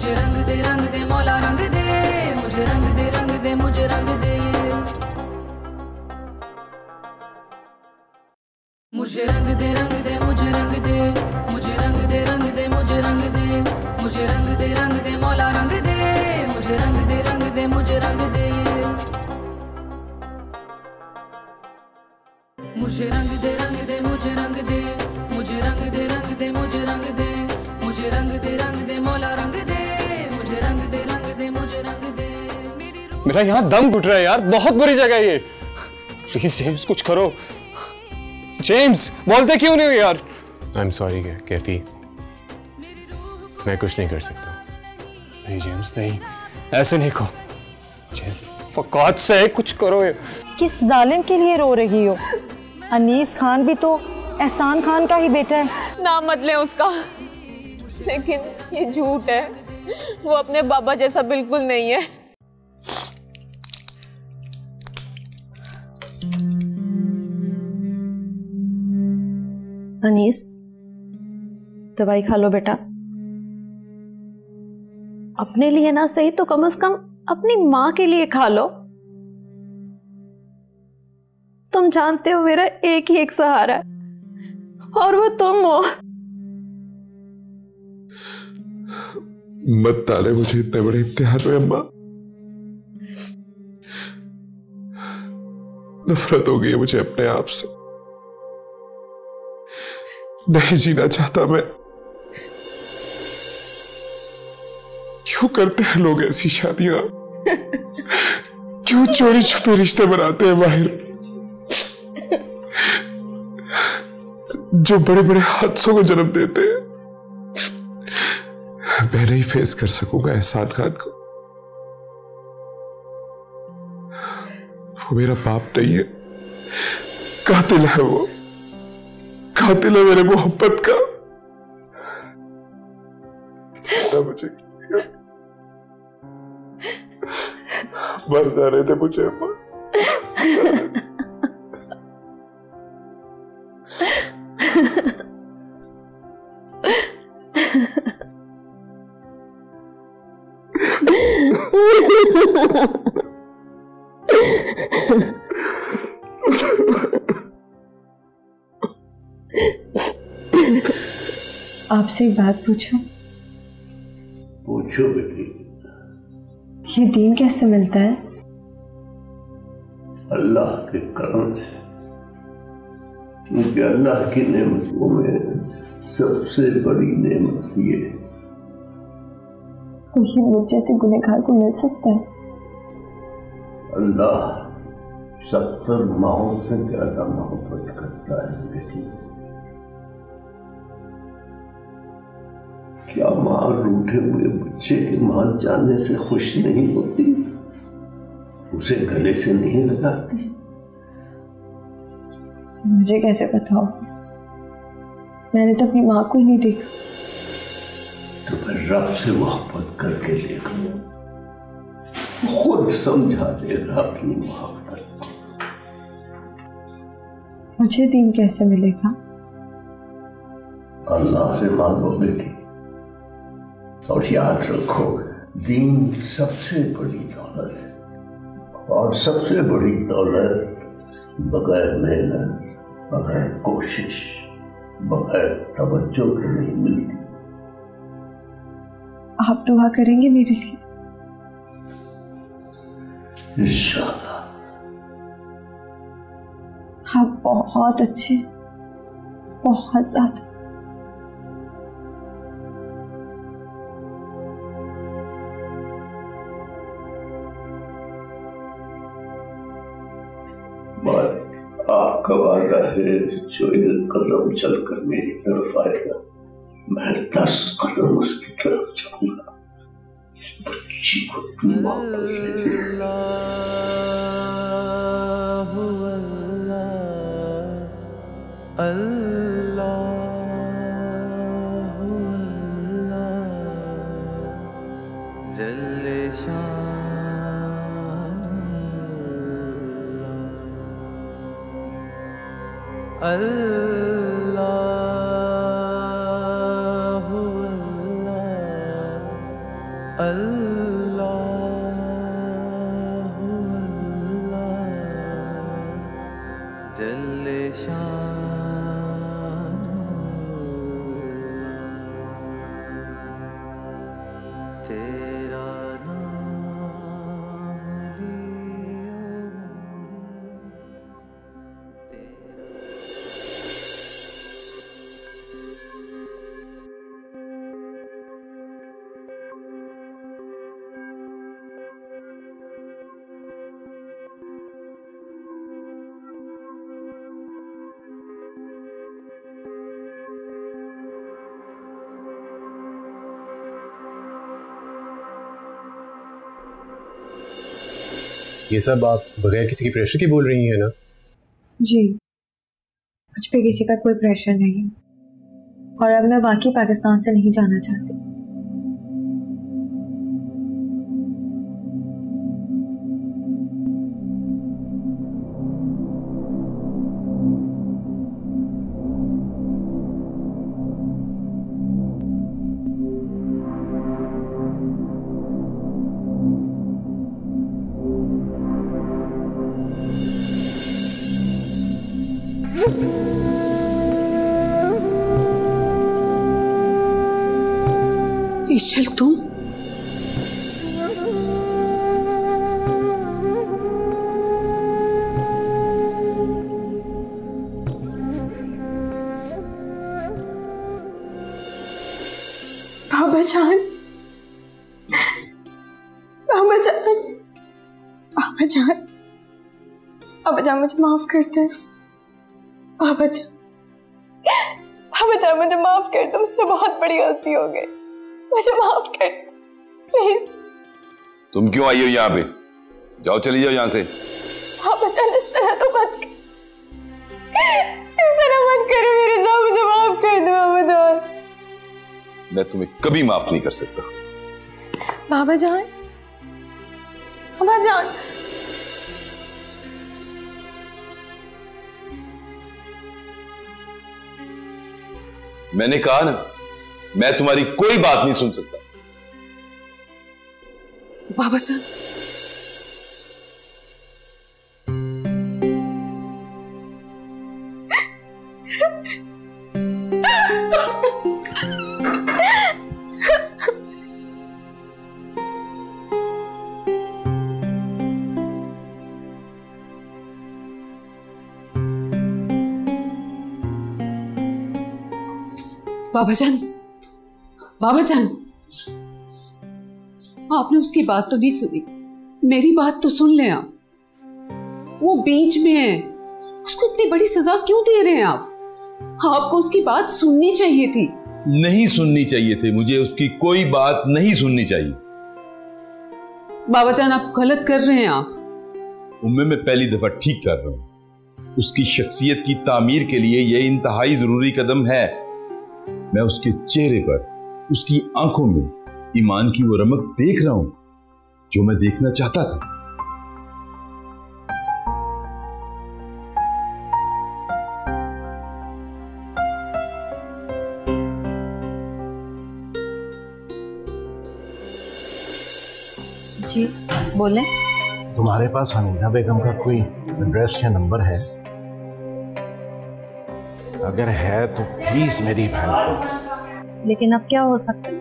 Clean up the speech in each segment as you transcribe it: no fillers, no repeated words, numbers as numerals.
मुझे रंग दे मौला रंग दे, मुझे रंग दे मुझे रंग दे, मुझे रंग दे मुझे रंग दे, मुझे रंग दे मुझे रंग दे, मुझे रंग दे मौला रंग दे, मुझे रंग दे मुझे रंग दे, मुझे रंग दे मुझे रंग दे, मुझे रंग दे मुझे रंग दे, मुझे रंग दे मौला रंग दे, मुझे रंग दे मुझे रंग दे। मेरा यहाँ दम घुट रहा है यार, बहुत बुरी जगह है ये। प्लीज जेम्स कुछ करो। जेम्स बोलते क्यों नहीं हो यार? आई एम सॉरी कैफी, मैं कुछ नहीं कर सकता। नहीं जेम्स नहीं, ऐसे नहीं कहो। जेम्स फॉर गॉड से कुछ करो। किस जालिम के लिए रो रही हो? अनीस खान भी तो एहसान खान का ही बेटा है। नाम मत ले उसका, लेकिन ये झूठ है, वो अपने बाबा जैसा बिल्कुल नहीं है। अनीस दवाई खा लो बेटा, अपने लिए ना सही तो कम से कम अपनी माँ के लिए खा लो। तुम जानते हो मेरा एक ही एक सहारा है और वो तुम हो। मत डाले मुझे इतने बड़े इम्तिहान में अम्मा। नफरत हो गई है मुझे अपने आप से, नहीं जीना चाहता मैं। क्यों करते हैं लोग ऐसी शादियां? क्यों चोरी छुपे रिश्ते बनाते हैं बाहर, जो बड़े बड़े हादसों को जन्म देते हैं? मैं नहीं फेस कर सकूंगा एहसान खान को। वो मेरा बाप नहीं है, कातिल है वो, कातिल है मेरे मोहब्बत का। मुझे मर जा रहे थे मुझे अम्मा। आपसे एक बात पूछूं? पूछो बेटी। ये दीन कैसे मिलता है? अल्लाह के करम से, क्योंकि अल्लाह की नेमतों में सबसे बड़ी नेमत ये। तो ये मुझ जैसे गुनहगार को मिल सकता है? अल्लाह 70 माओं से ज्यादा मोहब्बत करता है बेटी। क्या माँ रूठे हुए बच्चे के मां जाने से खुश नहीं होती? उसे गले से नहीं लगाती? मुझे कैसे पता हो? मैंने तो अपनी माँ को ही नहीं देखा। तो फिर रब से मोहब्बत करके देख लो, खुद समझा देगा अपनी मोहब्बत को। मुझे दीन कैसे मिलेगा? अल्लाह से मांगो बेटी, और याद रखो दीन सबसे बड़ी दौलत है, और सबसे बड़ी दौलत बगैर मेहनत, बगैर कोशिश, बगैर तवज्जो के नहीं मिलती। आप दुआ करेंगे मेरे लिए? इंशाअल्लाह। आप बहुत अच्छे, बहुत ज्यादा। आपका वादा है जो एक कदम चलकर मेरी तरफ आएगा, मैं 10 कदम उसकी तरफ जाऊंगा। इस बच्ची को तुम वापस ले लो। ये सब आप बगैर किसी की प्रेशर के बोल रही हैं ना? जी, मुझ पे किसी का कोई प्रेशर नहीं और अब मैं वाकई पाकिस्तान से नहीं जाना चाहती। ईशल तुम? बाबा जान, बाबा जान, बाबा जान, बाबा जान मुझे माफ करते हैं। बाबा जान, बाबा जान मुझे माफ कर दो, मुझसे बहुत बड़ी गलती हो गई, मुझे माफ कर दो प्लीज। तुम क्यों आई हो यहाँ पे? जाओ, चली जाओ यहाँ से। बाबा जान इस तरह तो मत कर, इस तरह मत करो मेरे साथ, मुझे माफ कर दो बाबा जान। मैं तुम्हें कभी माफ नहीं कर सकता। बाबा जान, बाबा जान, मैंने कहा ना, मैं तुम्हारी कोई बात नहीं सुन सकता। बाबा जान, बाबा जान, बाबा जान, आपने उसकी बात तो नहीं सुनी, मेरी बात तो सुन लें आप। वो बीच में है, उसको इतनी बड़ी सजा क्यों दे रहे हैं आप? आपको उसकी बात सुननी चाहिए थी। नहीं सुननी चाहिए थी, मुझे उसकी कोई बात नहीं सुननी चाहिए। बाबा जान आप गलत कर रहे हैं। आप उम्मे मैं पहली दफा ठीक कर रहा हूं। उसकी शख्सियत की तामीर के लिए यह इंतहाई जरूरी कदम है। मैं उसके चेहरे पर, उसकी आंखों में ईमान की वो रमक देख रहा हूं जो मैं देखना चाहता था। जी बोले। तुम्हारे पास हमीदा बेगम का कोई एड्रेस या नंबर है? अगर है तो प्लीज मेरी हेल्प करो। लेकिन अब क्या हो सकता है?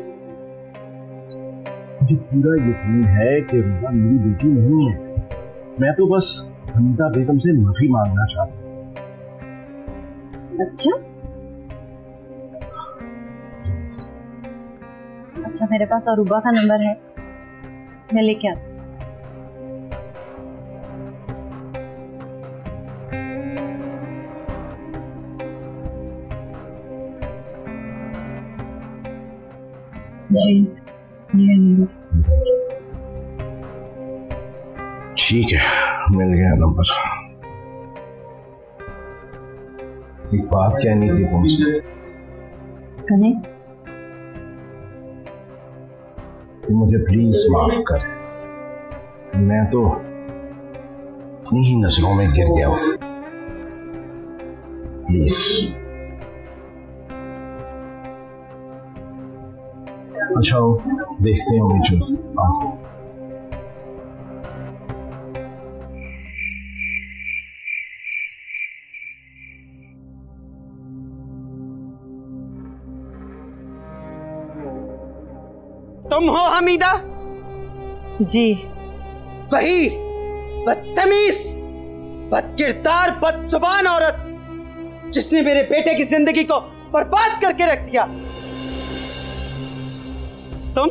मुझे पूरा यकीन है कि रुबा मेरी बेटी नहीं है। मैं तो बस हमीदा बेगम से माफी मांगना चाहता हूँ। अच्छा, मेरे पास अरूबा का नंबर है, मैं लेके आती हूँ। ठीक है, मिल गया नंबर। एक बात कहनी थी तुमसे। कने? मुझे प्लीज माफ कर, मैं तो इन्हीं नजरों में गिर गया हूं। प्लीज अच्छा हो, देखते हैं मुझे। तुम हो हमीदा? जी। वही बदतमीज, बदकिरदार, बदजुबान औरत जिसने मेरे बेटे की जिंदगी को बर्बाद करके रख दिया। तुम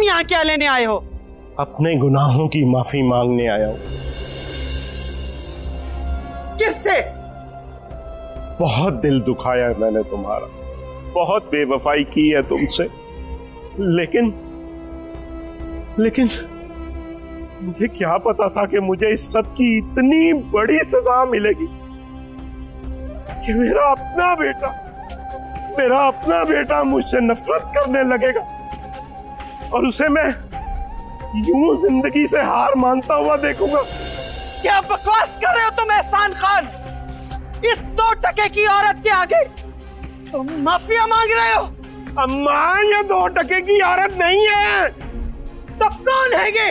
यहाँ क्या लेने आए हो? अपने गुनाहों की माफी मांगने आया हूं। किससे? बहुत दिल दुखाया है मैंने तुम्हारा, बहुत बेवफाई की है तुमसे, लेकिन मुझे क्या पता था कि मुझे इस सब की इतनी बड़ी सजा मिलेगी कि मेरा अपना बेटा मुझसे नफरत करने लगेगा और उसे मैं यूं जिंदगी से हार मानता हुआ देखूंगा। क्या बकवास कर रहे हो तुम एहसान खान? इस 2 टके की औरत के आगे तुम माफिया मांग रहे हो? अम्मा, ये 2 टके की औरत नहीं है। तो कौन है ये?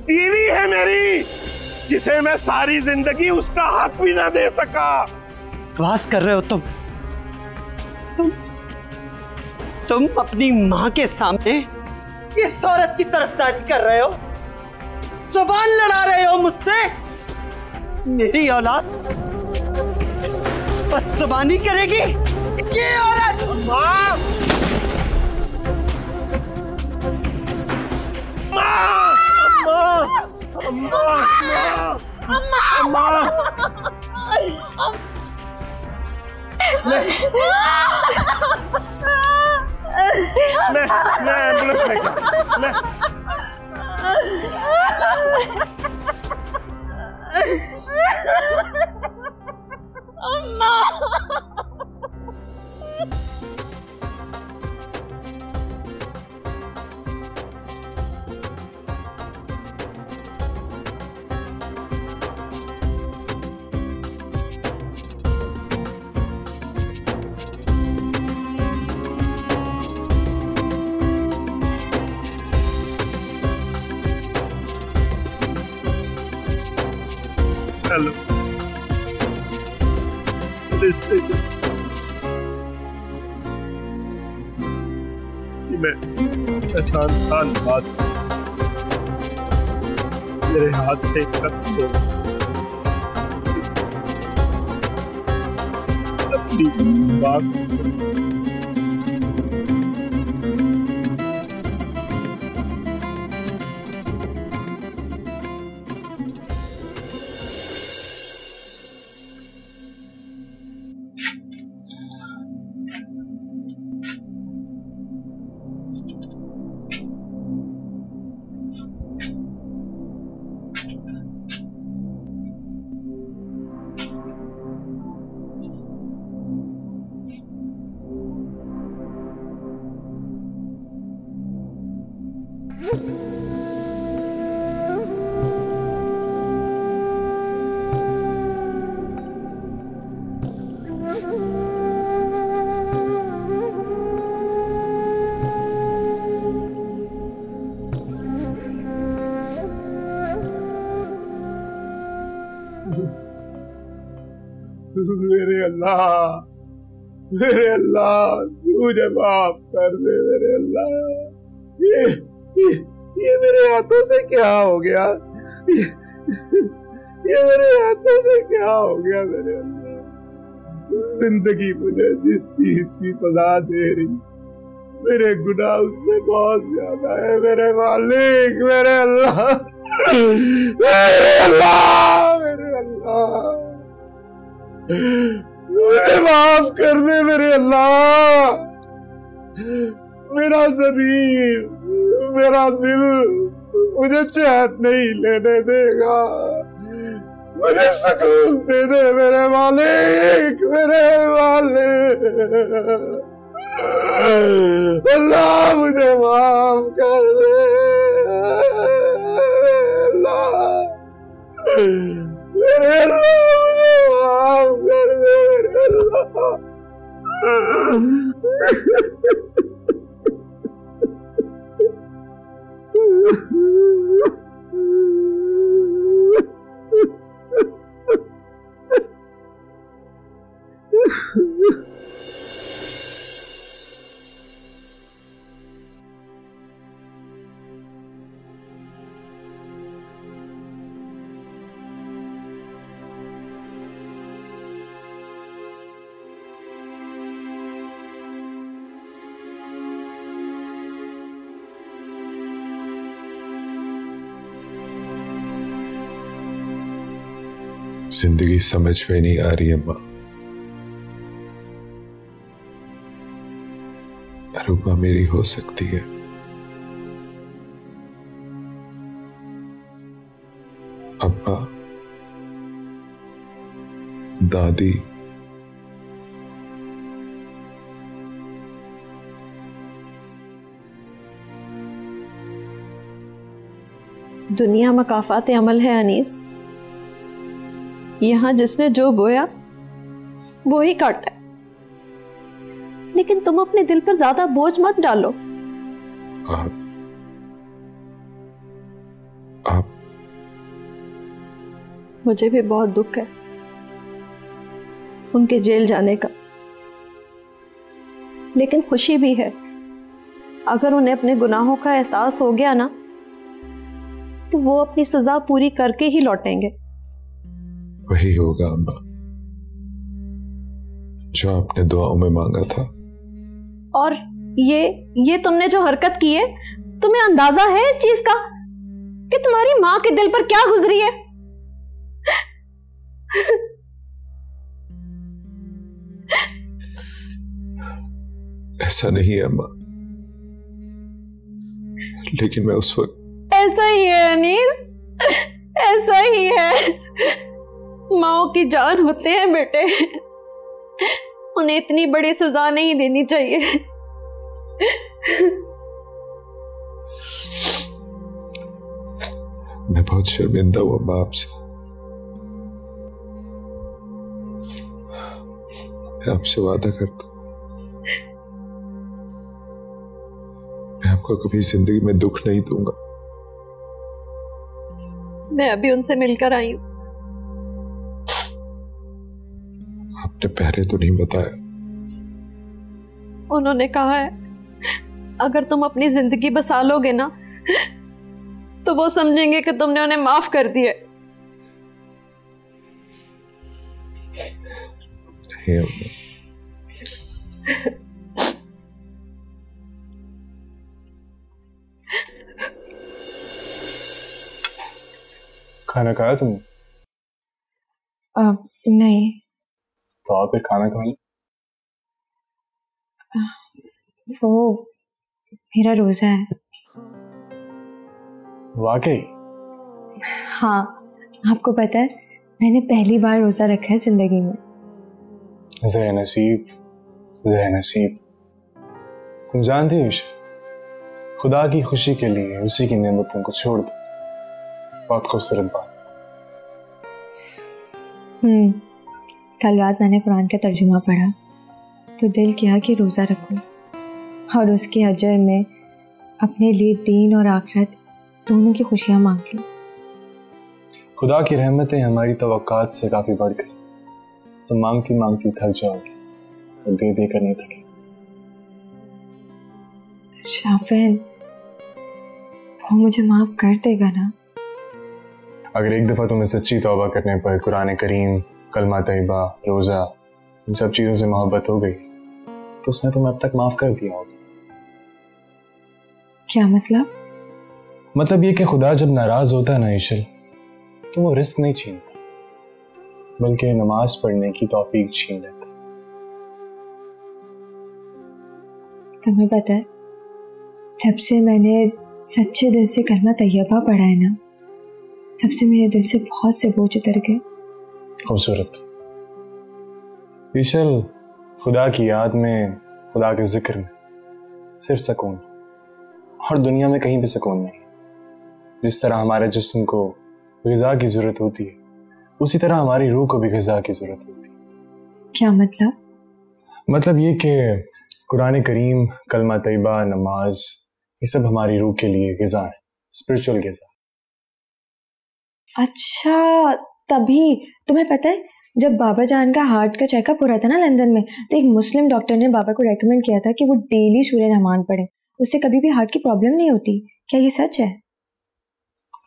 बीवी है मेरी, जिसे मैं सारी जिंदगी उसका हक भी ना दे सका। बकवास कर रहे हो तुम अपनी माँ के सामने इस औरत की तरफदारी कर रहे हो, जुबान लड़ा रहे हो मुझसे। मेरी औलाद बदजुबानी करेगी? ये औरत माँ! मैं एम्बुलेंस लेके हेलो, पुलिस स्टेशन। मैं एहसान खान बात, मेरे हाथ से कत्ल हो अपनी बात। मेरे अल्लाह, मुझे माफ कर दे मेरे अल्लाह। ये मेरे हाथों से क्या हो गया? ये मेरे हाथों से क्या हो गया मेरे अल्लाह? जिंदगी मुझे जिस चीज की सजा दे रही, मेरे गुनाह उससे बहुत ज्यादा है मेरे मालिक, मेरे अल्लाह, मेरे अल्लाह, मेरे अल्लाह, मुझे माफ कर दे मेरे अल्लाह। मेरा ज़मीर, मेरा दिल मुझे चैन नहीं लेने देगा। मुझे सुकून दे दे मेरे मालिक, मेरे मालिक। अल्लाह मुझे माफ कर दे अल्लाह, मेरे अल्लाह मुझे माफ कर दे मेरे अल्लाह। जिंदगी समझ में नहीं आ रही अम्मा। अरूबा मेरी हो सकती है, अब्बा, दादी, दुनिया मकाफात अमल है अनीस। यहां जिसने जो बोया वो ही काटा है। लेकिन तुम अपने दिल पर ज्यादा बोझ मत डालो। आप मुझे भी बहुत दुख है उनके जेल जाने का, लेकिन खुशी भी है। अगर उन्हें अपने गुनाहों का एहसास हो गया ना, तो वो अपनी सजा पूरी करके ही लौटेंगे। वही होगा अम्मा जो आपने दुआओं में मांगा था। और ये तुमने जो हरकत की है, तुम्हें अंदाजा है इस चीज का कि तुम्हारी मां के दिल पर क्या गुजरी है? ऐसा नहीं है अम्मा, लेकिन मैं उस वक्त। ऐसा ही है अनीस, ऐसा ही है। माओ की जान होते हैं बेटे, उन्हें इतनी बड़ी सजा नहीं देनी चाहिए। मैं बहुत शर्मिंदा हूं अम्मा आपसे। मैं आपसे वादा करता हूं, मैं आपको कभी जिंदगी में दुख नहीं दूंगा। मैं अभी उनसे मिलकर आई हूं। आपने पहले तो नहीं बताया। उन्होंने कहा है अगर तुम अपनी जिंदगी बसा लोगे ना, तो वो समझेंगे कि तुमने उन्हें माफ कर दिया। नहीं अम्मा, खाना खाया तुमने? नहीं। तो आप फिर खाना खा लो। वो मेरा रोजा है। वाकई? हाँ, आपको पता है मैंने पहली बार रोजा रखा है जिंदगी में। ज़े नसीब, ज़े नसीब। तुम जानती हो खुदा की खुशी के लिए उसी की नेमतों को छोड़ दो। बहुत खूबसूरत बात। कल रात मैंने कुरान का तर्जुमा पढ़ा तो दिल किया कि रोज़ा रखूं और उसके अजर में अपने लिए दीन और आखिरत दोनों की खुशियां मांग लूं। खुदा की रहमतें हमारी तवक्कात से काफ़ी बढ़ गई। तो मांगती मांगती थक जाओगी और दे दे कर नहीं थके। शाफिन, वो मुझे माफ कर देगा ना? अगर एक दफ़ा तुम्हें सच्ची तौबा करने पर कुरान करीम, कलमा तैयबा, रोज़ा, इन सब चीज़ों से मोहब्बत हो गई, तो उसने तुम्हें अब तक माफ़ कर दिया होगा। क्या मतलब? मतलब ये कि खुदा जब नाराज़ होता है ना ईशल, तो वो रिस्क नहीं छीनता, बल्कि नमाज पढ़ने की तौफीक छीन लेता। तुम्हें पता है, जब से मैंने सच्चे दिल से कलमा तैयबा पढ़ा है ना, तब से मेरे दिल से बहुत से बोझ उतर गए। खूबसूरत ईशल, खुदा की याद में, खुदा के जिक्र में सिर्फ सुकून, और दुनिया में कहीं भी सुकून नहीं। जिस तरह हमारे जिस्म को ग़िज़ा की ज़रूरत होती है, उसी तरह हमारी रूह को भी ग़िज़ा की ज़रूरत होती है। क्या मतलब? मतलब ये कि कुरान करीम, कलमा तैयबा, नमाज, ये सब हमारी रूह के लिए ग़िज़ा है, स्पिरिचुअल ग़िज़ा। अच्छा, तभी तुम्हें पता है जब बाबा जान का हार्ट का चेकअप हो रहा था ना लंदन में, तो एक मुस्लिम डॉक्टर ने बाबा को रेकमेंड किया था कि वो डेली सूर्य रहमान पढ़े, उससे कभी भी हार्ट की प्रॉब्लम नहीं होती। क्या ये सच है?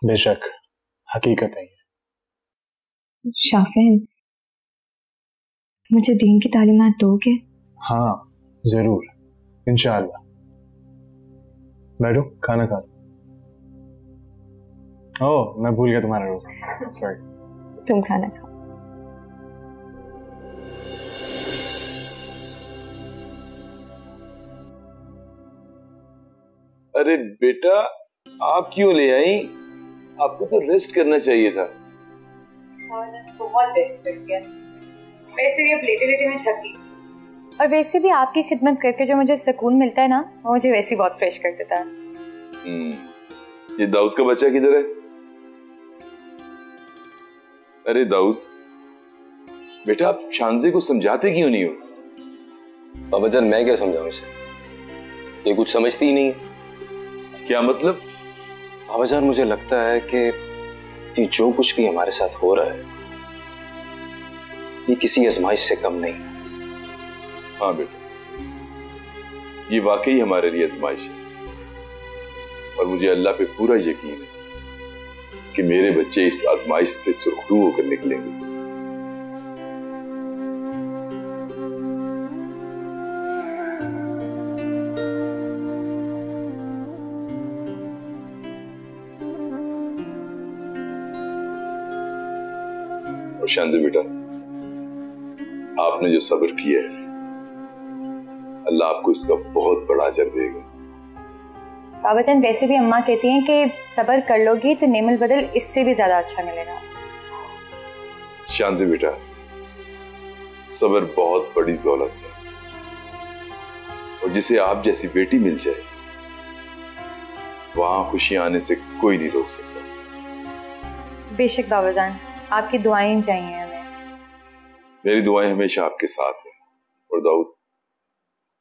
बेशक, हकीकत है। शाफिन, मुझे दीन की तालीमात दोगे? हाँ जरूर, इंशाअल्लाह। बैठो, खाना खा लो। ओह, मैं भूल गया तुम्हारा रोज़ा, सॉरी। तुम खाना खाओ। अरे बेटा, आप क्यों ले आई? आपको तो रेस्ट करना चाहिए था। बहुत रेस्ट कर दिया। वैसे भी अब लेटे लेटे मैं थक गई, और वैसे भी आपकी खिदमत करके जो मुझे सुकून मिलता है ना, वो मुझे वैसे ही बहुत फ्रेश कर देता है। ये दाऊद का बच्चा किधर है? अरे दाऊद बेटा, आप शानजे को समझाते क्यों नहीं हो? बाबा जान, मैं क्या समझाऊं इसे? ये कुछ समझती ही नहीं है। क्या मतलब? बाबा जान, मुझे लगता है कि जो कुछ भी हमारे साथ हो रहा है ये किसी आजमाइश से कम नहीं है। हाँ बेटा, ये वाकई हमारे लिए आजमाइश है, और मुझे अल्लाह पे पूरा यकीन है कि मेरे बच्चे इस आजमाइश से सुरखरू होकर निकलेंगे। और शानज़े बेटा, आपने जो सब्र किया है, अल्लाह आपको इसका बहुत बड़ा अजर देगा। बाबा जान, वैसे भी अम्मा कहती हैं कि सब्र कर लोगी तो नेमल बदल इससे भी ज्यादा अच्छा मिलेगा। शानज़े बेटा, सब्र बहुत बड़ी दौलत है, और जिसे आप जैसी बेटी मिल जाए वहां खुशियां आने से कोई नहीं रोक सकता। बेशक बाबा जान, आपकी दुआएं चाहिए हमें। मेरी दुआएं हमेशा आपके साथ हैं। और दाऊद,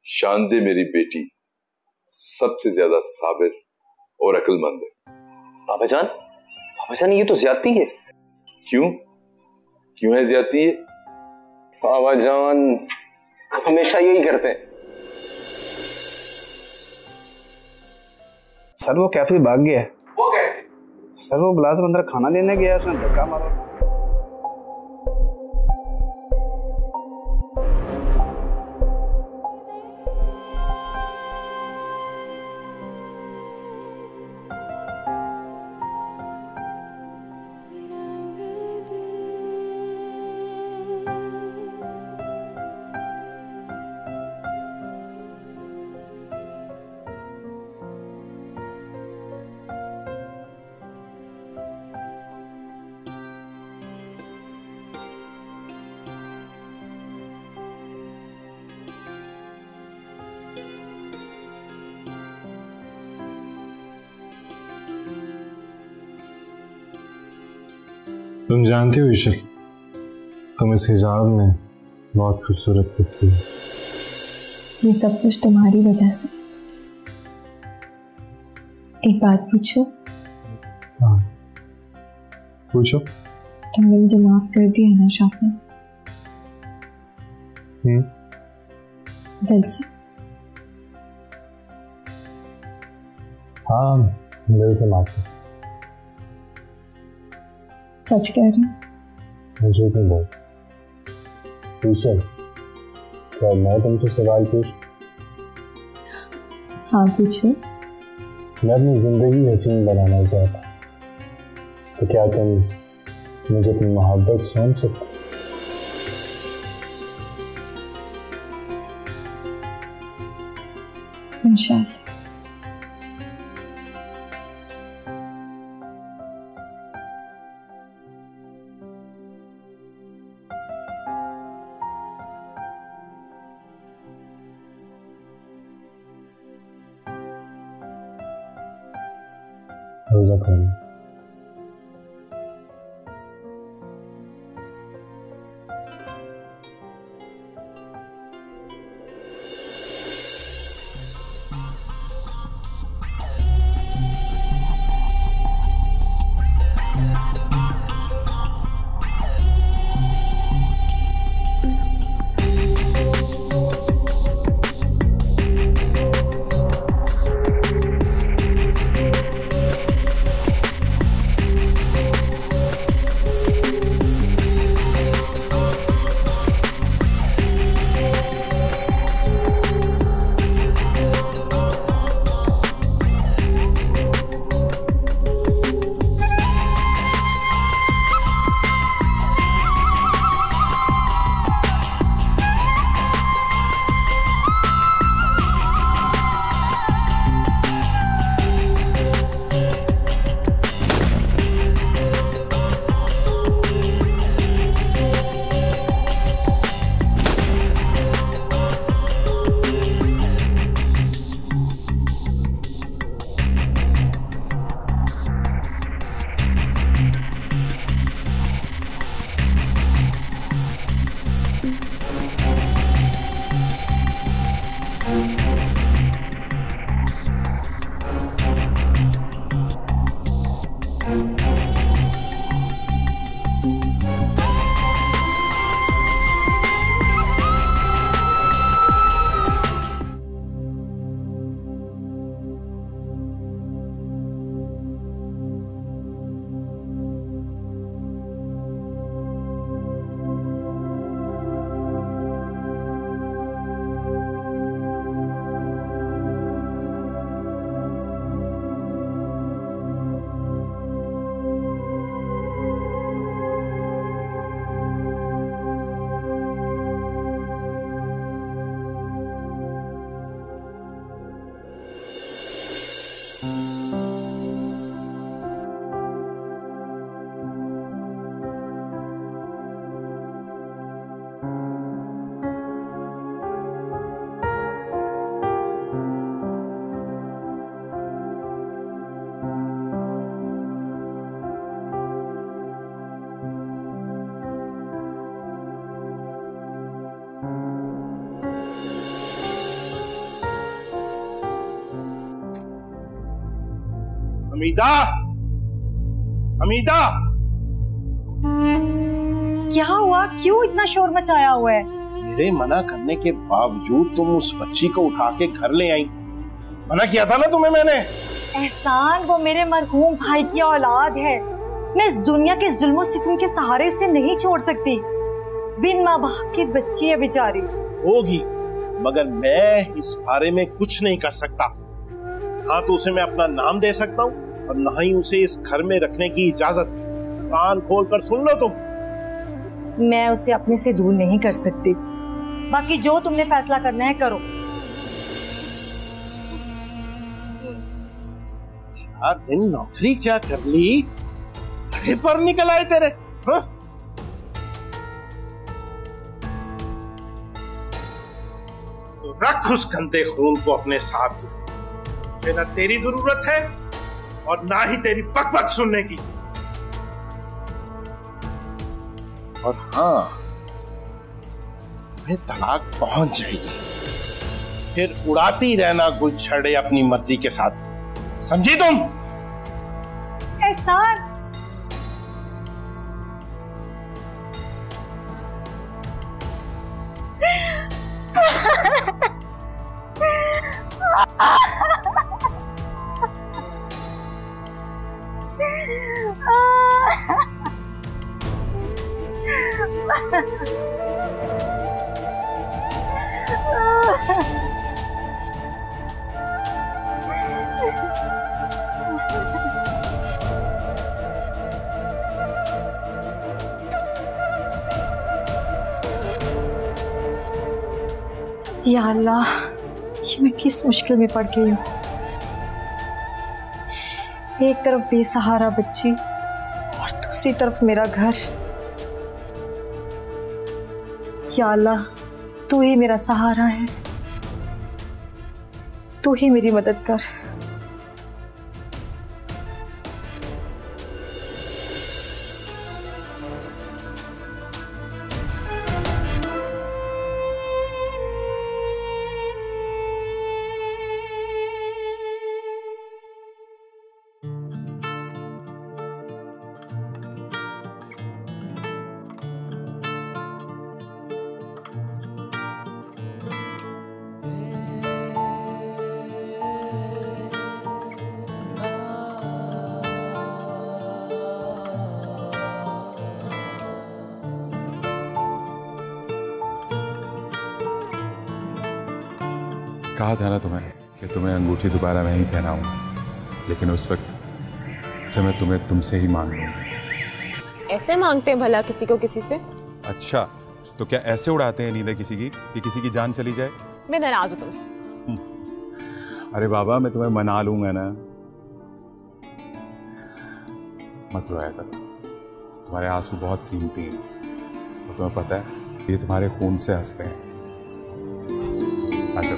शानज़े मेरी बेटी सबसे ज्यादा साबिर और अक्लमंद है। बाबा जान, ये तो ज्यादती है। क्यों है ज्यादती है? बाबा जान हमेशा यही करते हैं। सर वो कैफे भाग गया है। वो कैसे? सर वो मुलाजिम अंदर खाना देने गया, उसने धक्का मारा। तुम जानती हो ईशल, तुम इस हिजाब में बहुत खूबसूरत दिखती हो। ये सब कुछ तुम्हारी वजह से। एक बात पूछो? हाँ पूछो। तुमने मुझे माफ कर दिया ना शाफिन? दिल से? हाँ दिल से माफ कर। सच कह रही हूँ? मुझे क्यों बोल? ईशल, क्या मैं तुमसे सवाल पूछ? हाँ पूछो। मैं अपनी जिंदगी हसीन बनाना चाहता, तो क्या तुम मुझे अपनी मोहब्बत सौंप सकते? इंशाअल्लाह। रोजा खोलो। हमीदा, हमीदा, क्या हुआ? क्यों इतना शोर मचाया हुआ है? मेरे मना करने के बावजूद तुम उस बच्ची को उठा के घर ले आई। मना किया था ना तुम्हें मैंने। एहसान, वो मेरे मरहूम भाई की औलाद है। मैं इस दुनिया के जुल्म सितम के सहारे उसे नहीं छोड़ सकती। बिन माँ बाप की बच्ची है बेचारी। होगी, मगर मैं इस बारे में कुछ नहीं कर सकता। हाँ तो उसे मैं अपना नाम दे सकता हूँ और ना ही उसे इस घर में रखने की इजाजत। कान खोल कर सुन लो तुम। मैं उसे अपने से दूर नहीं कर सकती। बाकी जो तुमने फैसला करना है करो। 4 दिन नौकरी क्या कर ली, घरे पर निकल आए तेरे। हाँ? तो रख उस गंदे खून को अपने साथ। मुझे ना तेरी जरूरत है और ना ही तेरी बकबक सुनने की। और हाँ, तुम्हें तलाक पहुंच जाएगी, फिर उड़ाती रहना गुलछड़े अपनी मर्जी के साथ। समझी तुम? एहसान, या अल्लाह, ये मैं किस मुश्किल में पड़ गई हूँ। एक तरफ बेसहारा बच्ची और दूसरी तरफ मेरा घर। या अल्लाह, तू ही मेरा सहारा है, तू ही मेरी मदद कर। कहा था ना तुम्हें कि तुम्हें अंगूठी दोबारा नहीं पहनाऊंगा, लेकिन उस वक्त से मैं तुम्हें तुमसे ही मांग लूंगा। ऐसे मांगते हैं भला किसी को किसी से? अच्छा, तो क्या ऐसे उड़ाते हैं नींदें किसी की कि किसी की जान चली जाए? मैं नाराज हूं तुमसे। अरे बाबा, मैं तुम्हें मना लूंगा ना। मत रोया करो, तुम्हारे आंसू बहुत कीमती हैं और तुम्हें पता है ये तुम्हारे खून से हंसते हैं। अच्छा,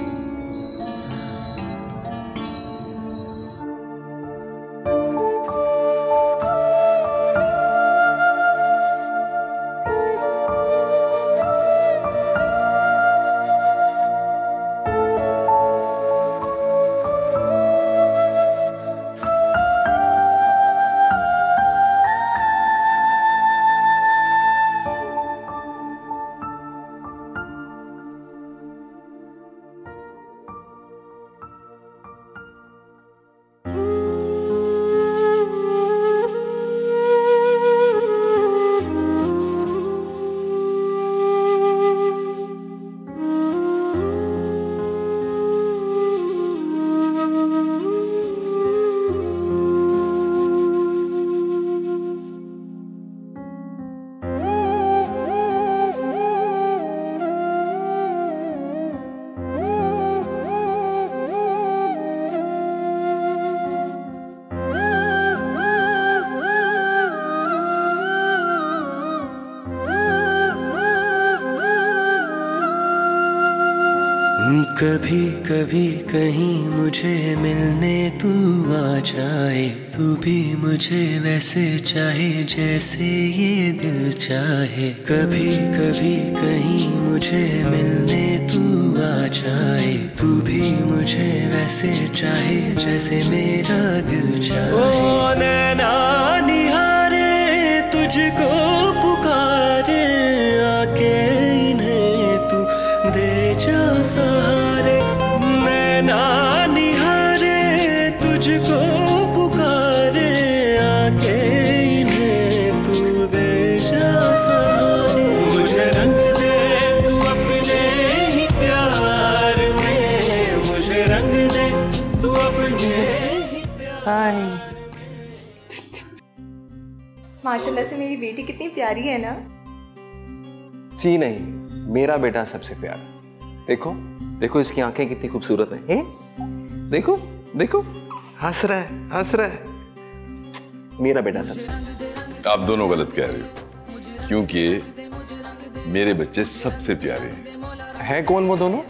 कभी कभी कहीं मुझे मिलने तू आ जाए, तू भी मुझे वैसे चाहे जैसे ये दिल चाहे। कभी कभी कहीं मुझे मिलने तू आ जाए, तू भी मुझे वैसे चाहे जैसे मेरा दिल चाहे। ओ नैना निहारे तुझको पुकारे, आके इन्हें तू दे जा सहारे। नैना निहारे तुझको पुकारे, आके इन्हें तू दे जा सहारे। मुझे रंग दे तू अपने ही प्यार में, मुझे रंग दे तू अपने ही प्यार। माशाल्लाह से मेरी बेटी कितनी प्यारी है ना। सी नहीं, मेरा बेटा सबसे प्यारा। देखो देखो इसकी आंखें कितनी खूबसूरत हैं। देखो देखो हंस रहा है, हंस रहा है। मेरा बेटा सबसे। आप दोनों गलत कह रहे हो, क्योंकि मेरे बच्चे सबसे प्यारे हैं। है कौन वो दोनों?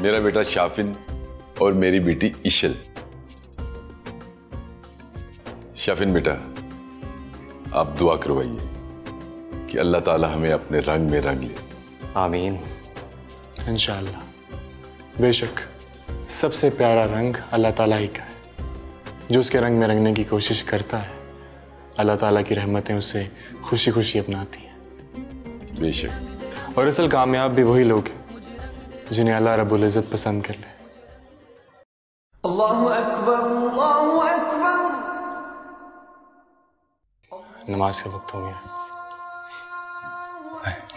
मेरा बेटा शाफिन और मेरी बेटी इशल। शाफिन बेटा, आप दुआ करवाइए कि अल्लाह ताला हमें अपने रंग में रंग ले। आमीन। इंशाअल्लाह। बेशक सबसे प्यारा रंग अल्लाह ताला ही का है। जो उसके रंग में रंगने की कोशिश करता है, अल्लाह ताला की रहमतें उसे खुशी खुशी अपनाती हैं। बेशक। और असल कामयाब भी वही लोग हैं जिन्हें अल्लाह रब्बुल इज़्ज़त पसंद कर ले। अल्लाहु अकबर, अल्लाहु अकबर। नमाज का वक्त हो गया,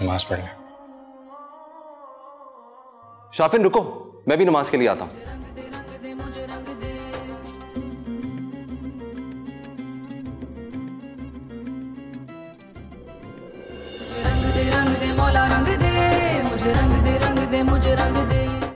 नमाज पढ़ लें। शाफिन रुको, मैं भी नमाज के लिए आता हूं। रंग दे मौला रंग दे, मुझे रंग दे, रंग दे, मुझे रंग दे।